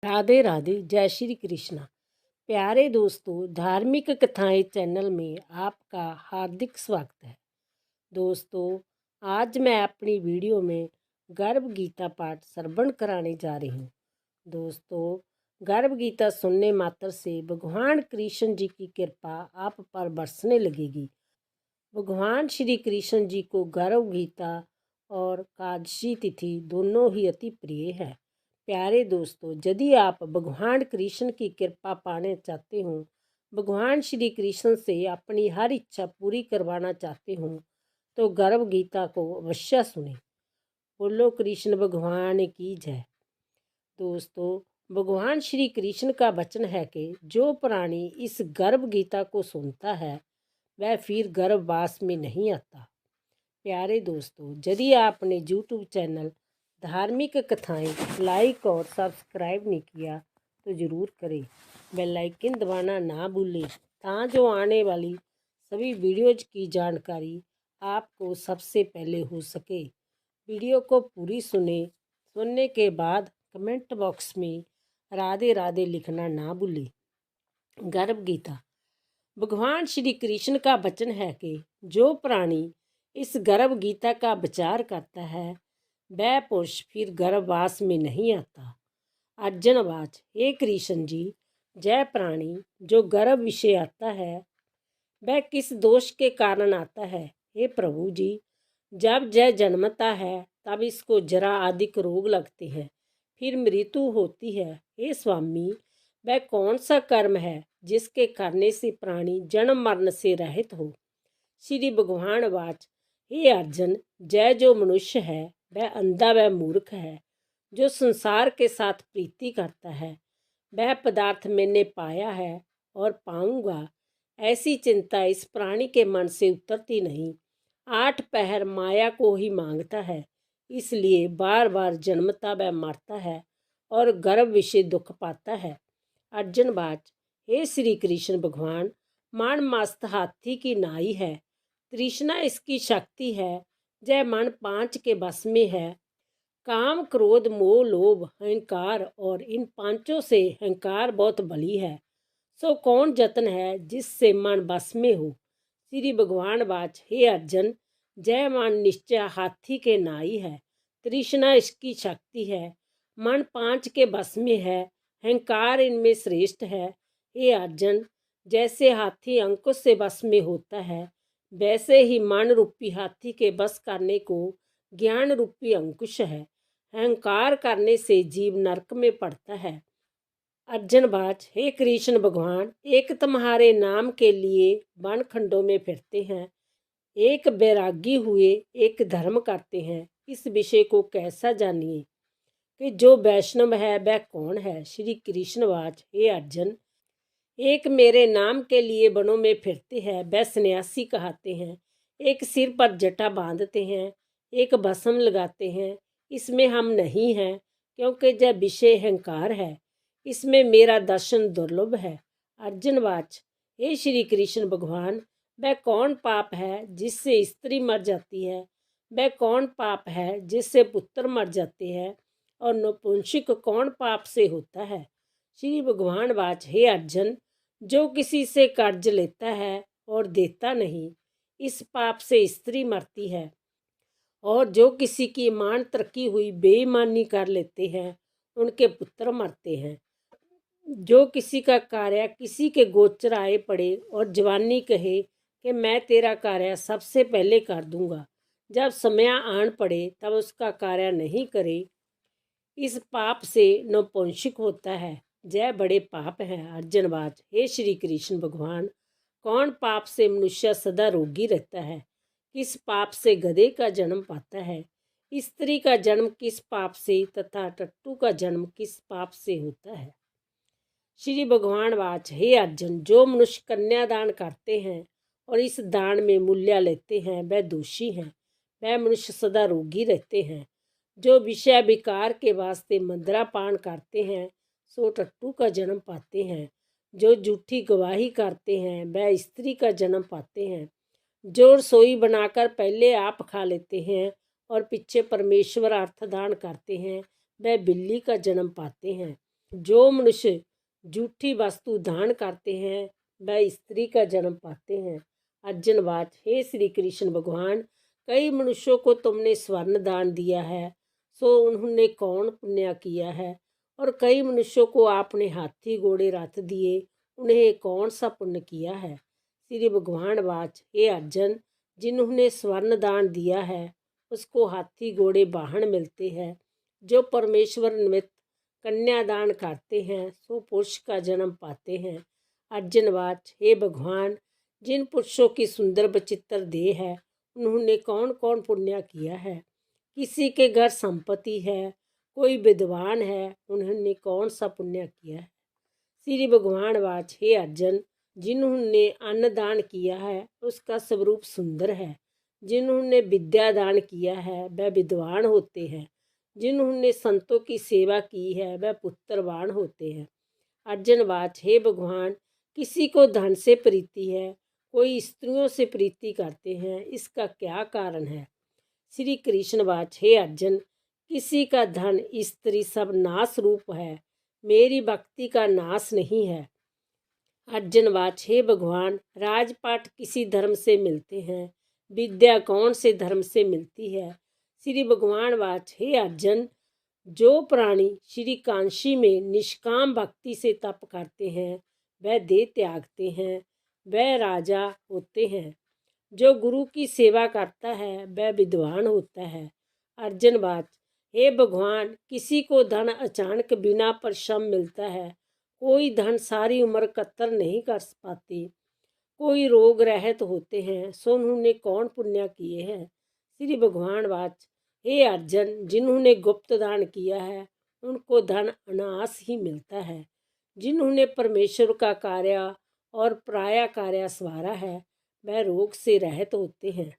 राधे राधे, जय श्री कृष्णा। प्यारे दोस्तों, धार्मिक कथाएं चैनल में आपका हार्दिक स्वागत है। दोस्तों, आज मैं अपनी वीडियो में गर्भ गीता पाठ श्रवण कराने जा रही हूँ। दोस्तों, गर्भ गीता सुनने मात्र से भगवान कृष्ण जी की कृपा आप पर बरसने लगेगी। भगवान श्री कृष्ण जी को गर्भ गीता और एकादशी तिथि दोनों ही अति प्रिय है। प्यारे दोस्तों, यदि आप भगवान कृष्ण की कृपा पाना चाहते हो, भगवान श्री कृष्ण से अपनी हर इच्छा पूरी करवाना चाहते हो, तो गर्भ गीता को अवश्य सुने। बोलो कृष्ण भगवान की जय। दोस्तों, भगवान श्री कृष्ण का वचन है कि जो प्राणी इस गर्भ गीता को सुनता है वह फिर गर्भवास में नहीं आता। प्यारे दोस्तों, यदि आपने यूट्यूब चैनल धार्मिक कथाएं लाइक और सब्सक्राइब नहीं किया तो ज़रूर करें। बेल आइकन दबाना ना भूलें ताकि आने वाली सभी वीडियोज की जानकारी आपको सबसे पहले हो सके। वीडियो को पूरी सुनने के बाद कमेंट बॉक्स में राधे राधे लिखना ना भूलें। गर्भ गीता। भगवान श्री कृष्ण का वचन है कि जो प्राणी इस गर्भ गीता का विचार करता है वह पुरुष फिर गर्भवास में नहीं आता। अर्जुनवाच, हे कृष्ण जी, जय प्राणी जो गर्भ विषय आता है वह किस दोष के कारण आता है? हे प्रभु जी, जब जय जन्मता है तब इसको जरा अधिक रोग लगते हैं, फिर मृत्यु होती है। हे स्वामी, वह कौन सा कर्म है जिसके करने से प्राणी जन्म मरण से रहित हो? श्री भगवान वाच, हे अर्जुन, जय जो मनुष्य है वह अंधा व मूर्ख है, जो संसार के साथ प्रीति करता है। वह पदार्थ मैंने पाया है और पाऊंगा, ऐसी चिंता इस प्राणी के मन से उतरती नहीं। 8 पहर माया को ही मांगता है, इसलिए बार बार जन्मता व मरता है और गर्भ विषय दुख पाता है। अर्जुन बाच, हे श्री कृष्ण भगवान, मान मस्त हाथी की नाई है, तृष्णा इसकी शक्ति है, जय मन 5 के बस में है। काम क्रोध मोह लोभ अहंकार और इन पांचों से अहंकार बहुत बली है। सो कौन जतन है जिससे मन बस में हो? श्री भगवान वाच, हे अर्जुन, जय मन निश्चय हाथी के नाई है, तृष्णा इसकी शक्ति है, मन 5 के बस में है, अहंकार इनमें श्रेष्ठ है। हे अर्जुन, जैसे हाथी अंकुश से बस में होता है वैसे ही मन रूपी हाथी के बस करने को ज्ञान रूपी अंकुश है। अहंकार करने से जीव नरक में पड़ता है। अर्जुन बाच, हे कृष्ण भगवान, एक तुम्हारे नाम के लिए वन खंडों में फिरते हैं, एक बैरागी हुए एक धर्म करते हैं, इस विषय को कैसा जानिए कि जो वैष्णव है वह कौन है? श्री कृष्ण वाच, हे अर्जुन, एक मेरे नाम के लिए वनों में फिरते हैं वह सन्यासी कहते हैं, एक सिर पर जटा बांधते हैं, एक भस्म लगाते हैं, इसमें हम नहीं हैं क्योंकि जब विषय अहंकार है, इसमें मेरा दर्शन दुर्लभ है। अर्जुन वाच, हे श्री कृष्ण भगवान, वह कौन पाप है जिससे स्त्री मर जाती है? वह कौन पाप है जिससे पुत्र मर जाते हैं? और नपुंसक कौन पाप से होता है? श्री भगवान वाच, हे अर्जुन, जो किसी से कर्ज लेता है और देता नहीं, इस पाप से स्त्री मरती है, और जो किसी की ईमान तरक्की हुई बेईमानी कर लेते हैं उनके पुत्र मरते हैं। जो किसी का कार्य किसी के गोचर आए पड़े और जवानी कहे कि मैं तेरा कार्य सबसे पहले कर दूंगा, जब समय आन पड़े तब उसका कार्य नहीं करे, इस पाप से नपुंसक होता है। जय बड़े पाप हैं। अर्जुनवाच, हे श्री कृष्ण भगवान, कौन पाप से मनुष्य सदा रोगी रहता है? किस पाप से गधे का जन्म पाता है? स्त्री का जन्म किस पाप से तथा टट्टू का जन्म किस पाप से होता है? श्री भगवान वाच, हे अर्जुन, जो मनुष्य कन्यादान करते हैं और इस दान में मूल्य लेते हैं वह दोषी हैं, वह मनुष्य सदा रोगी रहते हैं। जो विषय विकार के वास्ते मदिरा पान करते हैं सो टट्टू का जन्म पाते हैं। जो झूठी गवाही करते हैं वह स्त्री का जन्म पाते हैं। जो रसोई बनाकर पहले आप खा लेते हैं और पीछे परमेश्वर अर्थदान करते हैं वह बिल्ली का जन्म पाते हैं। जो मनुष्य झूठी वस्तु दान करते हैं वह स्त्री का जन्म पाते हैं। अर्जुनवाच, हे श्री कृष्ण भगवान, कई मनुष्यों को तुमने स्वर्ण दान दिया है, सो उन्होंने कौन पुण्य किया है? और कई मनुष्यों को आपने हाथी घोड़े रथ दिए, उन्हें कौन सा पुण्य किया है? श्री भगवान वाच, हे अर्जुन, जिन्होंने स्वर्ण दान दिया है उसको हाथी घोड़े वाहन मिलते हैं। जो परमेश्वर निमित्त कन्यादान करते हैं सो पुरुष का जन्म पाते हैं। अर्जुनवाच, हे भगवान, जिन पुरुषों की सुंदर बचित्र देह है उन्होंने कौन कौन पुण्य किया है? किसी के घर संपत्ति है, कोई विद्वान है, उन्होंने कौन सा पुण्य किया है? श्री भगवान वाच, हे अर्जुन, जिन्होंने अन्न दान किया है उसका स्वरूप सुंदर है। जिन्होंने विद्या दान किया है वह विद्वान होते हैं। जिन्होंने संतों की सेवा की है वह पुत्रवान होते हैं। अर्जुनवाच, हे भगवान, किसी को धन से प्रीति है, कोई स्त्रियों से प्रीति करते हैं, इसका क्या कारण है? श्री कृष्णवाच, हे अर्जुन, किसी का धन स्त्री सब नाश रूप है, मेरी भक्ति का नाश नहीं है। अर्जुनवाच, हे भगवान, राजपाट किसी धर्म से मिलते हैं, विद्या कौन से धर्म से मिलती है? श्री भगवान वाच, हे अर्जुन, जो प्राणी श्री कांशी में निष्काम भक्ति से तप करते हैं वह देह त्यागते हैं, वह राजा होते हैं। जो गुरु की सेवा करता है वह विद्वान होता है। अर्जुनवाच, हे भगवान, किसी को धन अचानक बिना परिश्रम मिलता है, कोई धन सारी उम्र कतर नहीं कर पाते, कोई रोग रहित होते हैं, सो उन्होंने कौन पुण्य किए हैं? श्री भगवान वाच, हे अर्जुन, जिन्होंने गुप्त दान किया है उनको धन अनायास ही मिलता है। जिन्होंने परमेश्वर का कार्य और पराया कार्य सवारा है वह रोग से रहित होते हैं।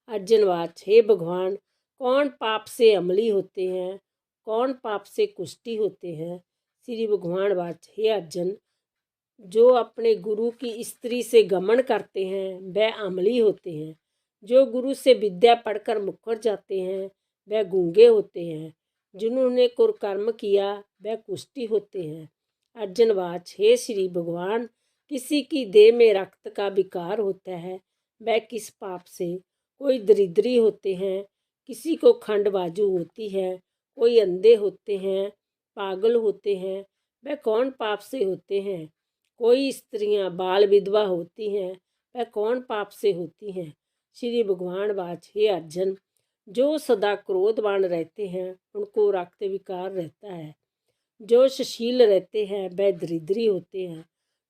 अर्जुनवाच, हे भगवान, कौन पाप से अमली होते हैं, कौन पाप से कुष्ठी होते हैं? श्री भगवान वाच, हे अर्जुन, जो अपने गुरु की स्त्री से गमन करते हैं वह अमली होते हैं। जो गुरु से विद्या पढ़कर मुकर जाते हैं वह गूंगे होते हैं। जिन्होंने कुकर्म किया वह कुष्ठी होते हैं। अर्जुनवाच, हे श्री भगवान, किसी की देह में रक्त का विकार होता है वह किस पाप से? कोई दरिद्री होते हैं, किसी को खंडबाजू होती है, कोई अंधे होते हैं, पागल होते हैं, वह कौन पाप से होते हैं? कोई स्त्रियां बाल विधवा होती हैं, वह कौन पाप से होती हैं? श्री भगवान वाच, हे अर्जुन, जो सदा क्रोधवान रहते हैं उनको रक्त विकार रहता है। जो सुशील रहते हैं वह दरिद्री होते हैं।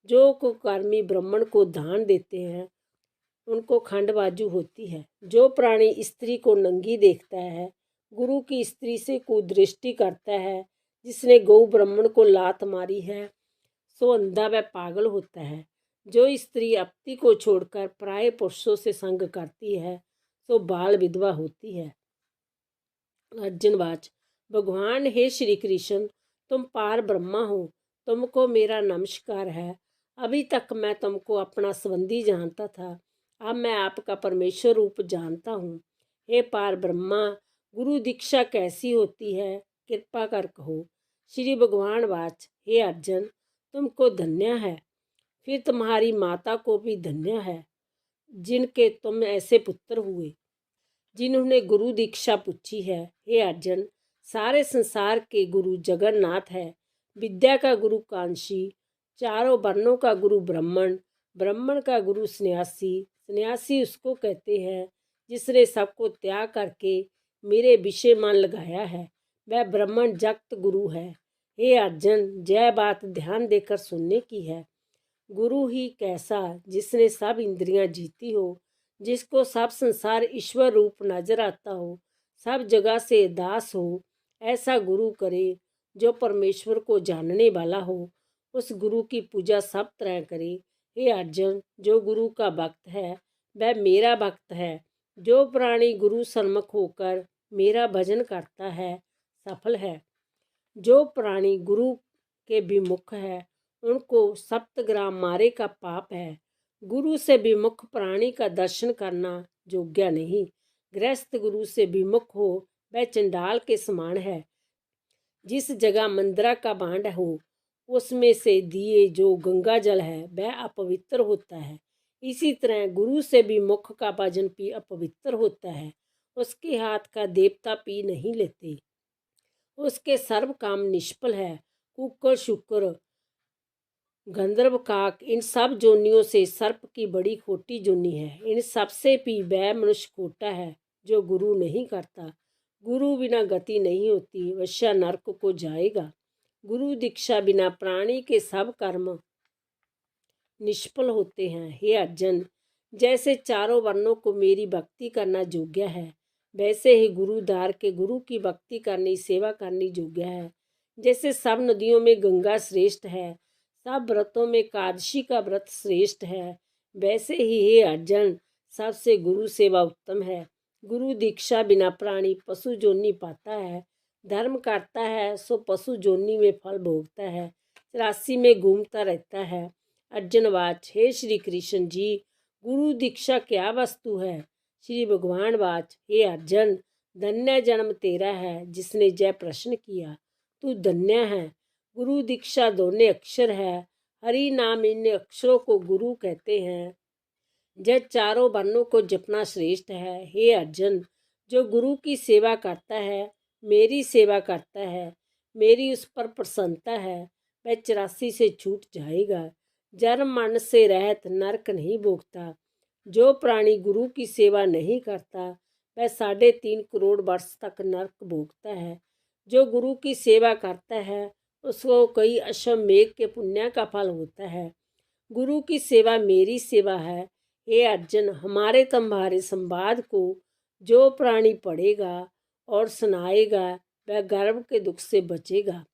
जो कुकर्मी ब्राह्मण को दान देते हैं उनको खंडबाजू होती है। जो प्राणी स्त्री को नंगी देखता है, गुरु की स्त्री से कुदृष्टि करता है, जिसने गौ ब्राह्मण को लात मारी है सो अंधा व पागल होता है। जो स्त्री अपती को छोड़कर पराये पुरुषों से संग करती है सो बाल विधवा होती है। अर्जुनवाच, भगवान, हे श्री कृष्ण, तुम पार ब्रह्मा हो, तुमको मेरा नमस्कार है। अभी तक मैं तुमको अपना संबंधी जानता था, अब मैं आपका परमेश्वर रूप जानता हूँ। हे पार ब्रह्मा, गुरु दीक्षा कैसी होती है, कृपा कर कहो। श्री भगवान वाच, हे अर्जुन, तुमको धन्य है, फिर तुम्हारी माता को भी धन्य है, जिनके तुम ऐसे पुत्र हुए, जिन्होंने गुरु दीक्षा पूछी है। हे अर्जुन, सारे संसार के गुरु जगन्नाथ है। विद्या का गुरु कांशी, चारों वर्णों का गुरु ब्राह्मण, ब्राह्मण का गुरु सन्यासी, सन्यासी उसको कहते हैं जिसने सबको त्याग करके मेरे विषय मन लगाया है, वह ब्राह्मण जगत गुरु है। हे अर्जुन, यह बात ध्यान देकर सुनने की है। गुरु ही कैसा जिसने सब इंद्रियां जीती हो, जिसको सब संसार ईश्वर रूप नजर आता हो, सब जगह से दास हो, ऐसा गुरु करे जो परमेश्वर को जानने वाला हो। उस गुरु की पूजा सब तरह करे। हे अर्जुन, जो गुरु का भक्त है वह मेरा भक्त है। जो प्राणी गुरु सन्मुख होकर मेरा भजन करता है सफल है। जो प्राणी गुरु के विमुख है उनको 7 ग्राम मारे का पाप है। गुरु से विमुख प्राणी का दर्शन करना योग्य नहीं। गृहस्थ गुरु से विमुख हो वह चंडाल के समान है। जिस जगह मंदिरा का भांड हो उसमें से दिए जो गंगा जल है वह अपवित्र होता है। इसी तरह गुरु से भी मुख का भजन पी अपवित्र होता है। उसके हाथ का देवता पी नहीं लेते, उसके सर्व काम निष्फल है। कुकर शुक्र गंधर्व काक इन सब जोनियों से सर्प की बड़ी खोटी जोनी है। इन सब से भी वह मनुष्य खोटा है जो गुरु नहीं करता। गुरु बिना गति नहीं होती, वश्य नरक को जाएगा। गुरु दीक्षा बिना प्राणी के सब कर्म निष्फल होते हैं। हे अर्जुन, जैसे चारों वर्णों को मेरी भक्ति करना योग्य है, वैसे ही गुरुदार के गुरु की भक्ति करनी सेवा करनी योग्य है। जैसे सब नदियों में गंगा श्रेष्ठ है, सब व्रतों में एकादशी का व्रत श्रेष्ठ है, वैसे ही हे अर्जुन सबसे गुरु सेवा उत्तम है। गुरु दीक्षा बिना प्राणी पशु जोनी पाता है। धर्म करता है सो पशु जोनी में फल भोगता है, 84 में घूमता रहता है। अर्जुनवाच, हे श्री कृष्ण जी, गुरु दीक्षा क्या वस्तु है? श्री भगवान वाच, हे अर्जुन, धन्य जन्म तेरा है जिसने जय प्रश्न किया। तू धन्य है। गुरु दीक्षा दोनों अक्षर है। हरि नाम इन अक्षरों को गुरु कहते हैं। जय चारों वर्णों को जपना श्रेष्ठ है। हे अर्जुन, जो गुरु की सेवा करता है, मेरी सेवा करता है, मेरी उस पर प्रसन्नता है, वह 84 से छूट जाएगा। जन्म मरण से रहित नरक नहीं भोगता। जो प्राणी गुरु की सेवा नहीं करता वह 3.5 करोड़ वर्ष तक नरक भोगता है। जो गुरु की सेवा करता है उसको कई अश्वमेघ के पुण्य का फल होता है। गुरु की सेवा मेरी सेवा है। हे अर्जुन, हमारे तुम्हारे संवाद को जो प्राणी पढ़ेगा और सुनाएगा वह गर्भ के दुख से बचेगा,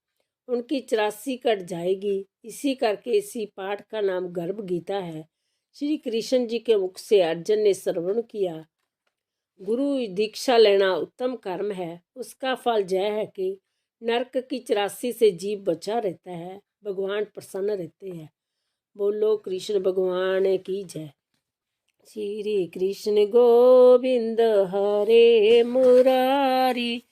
उनकी 84 कट जाएगी। इसी करके इसी पाठ का नाम गर्भ गीता है। श्री कृष्ण जी के मुख से अर्जुन ने श्रवण किया। गुरु दीक्षा लेना उत्तम कर्म है। उसका फल यह है कि नरक की 84 से जीव बचा रहता है, भगवान प्रसन्न रहते हैं। बोलो कृष्ण भगवान की जय। श्री कृष्ण गोविंद हरे मुरारी,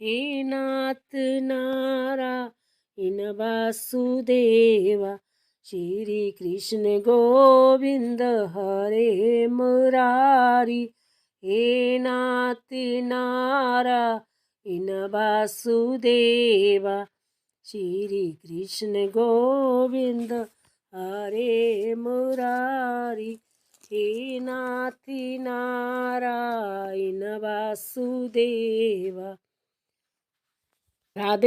हे नाथ नारायण वासुदेवा। श्री कृष्ण गोविंद हरे मुरारी, हे नाथ नारायण वासुदेवा। श्री कृष्ण गोविंद हरे मुरारी, हे नाथ नारायण वासुदेवा। राधे।